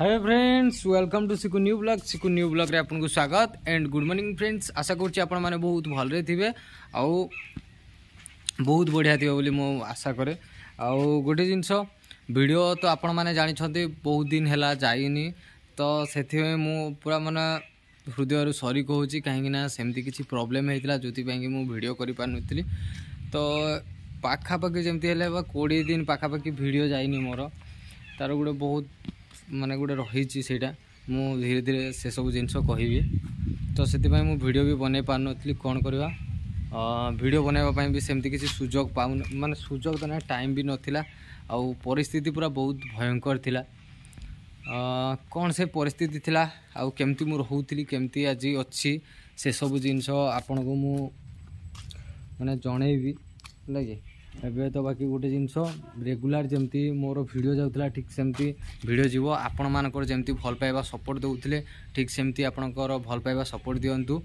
Hi friends, welcome to Siku new blog रे आपन को स्वागत एंड गुड मॉर्निंग फ्रेंड्स। आशा करछि आपण माने बहुत भलरे थिबे आउ बहुत बढ़िया थिबे बोली मो आशा करे। आउ गोटे जिंस वीडियो तो आपण माने जानि छथि बहुत दिन हैला जाइनी, तो सेथि में मो पूरा माने हृदय सॉरी कहूछि काहे ना सेमती किछि प्रॉब्लम हेतिला जोति पई कि मो वीडियो करि पानुतली। तो पाखा पाखी जेमती हेले 20 दिन पाखा पाखी वीडियो जाइनी मोर, तार गोटे बहुत माने गोटे रही से धीरे धीरे से सब जिनस कहि। तो से वीडियो भी बन पार्नी कौन करवा वीडियो बनवाई भी सेमती किसी सुजोग पाऊन माने सुजोग तो ना टाइम भी नाला। आउ परिस्थिति पूरा बहुत भयंकर थिला। कौन से परिस्थिति थिला आउ केमती मु रहूली केमती आज अच्छी से सब जिनस आपण को मु माने जनइबी लगे। एबे तो बाकी गोटे जिनस रेगुलर जमती मोर वीडियो जाउतला ठीक सेमती वीडियो जीवो। आपण मानकर जमती भल पाइबा सपोर्ट दउतले ठीक सेमती आपनकर भल पाइबा सपोर्ट दियंतु।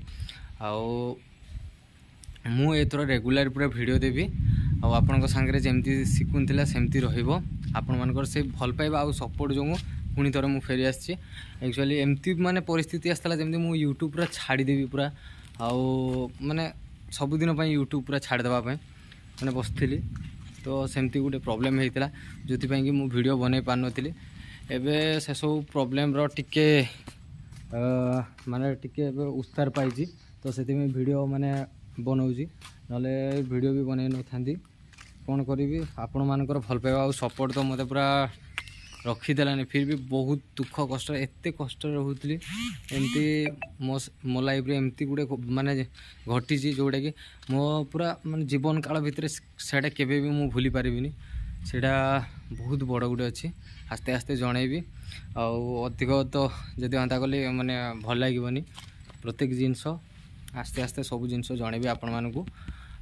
आउ मु एथरो रेगुलर पूरा वीडियो देबी आउ आपनक संगे जमती सिकुनथिला सेमती रहिबो। आपण मानकर से भल पाइबा आउ सपोर्ट जो पुणी थोड़े मु फेरी आसी। एक्चुअली एमती माने परिस्थिति आसला जमती मु यूट्यूब पूरा छाड़ी देबी पूरा आउ माने सबुदिन पई यूट्यूब पूरा छाड़ देबा पई मैंने बसती। तो सेमती गोटे प्रोब्लेम होता जो कि मुझे वीडियो बन पार्नी। एवं से सब प्रोब्लेम टिके माने टिके उत्साह पाई, तो से वीडियो माने बनाऊँगी ना वीडियो भी बन न था कौन करी। आपण मानकर भल पाइबा और सपोर्ट तो मत पूरा रखीदेलानी। फिर भी बहुत दुख कष्ट एत कष्ट रोली एमती मो लाइफ एमती गोटे माने घटी जोटा कि मो पूरा माने जीवन काल भितर सेटा केबे भी मु भूली पारिबिनी। सेटा बहुत बड़ गोटे अच्छी आस्ते आस्ते जनइबी। अधिक तो जदि अंता कले माने भल लगे प्रत्येक जिनस आस्ते आस्ते सब जिनस जनइबी आपण मानकू।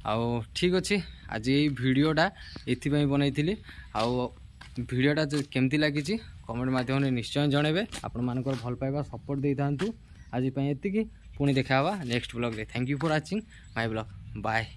आउ ठीक अच्छे आज ये वीडियोटा ये बनई आउ वीडियोटा केमती लगी कमेंट माध्यम निश्चय जनइबे। आपण मानकर भल पाइबा सपोर्ट दे था। आज एति पुणी देखा नेक्स्ट ब्लॉग रे। Thank you for watching my blog. Bye.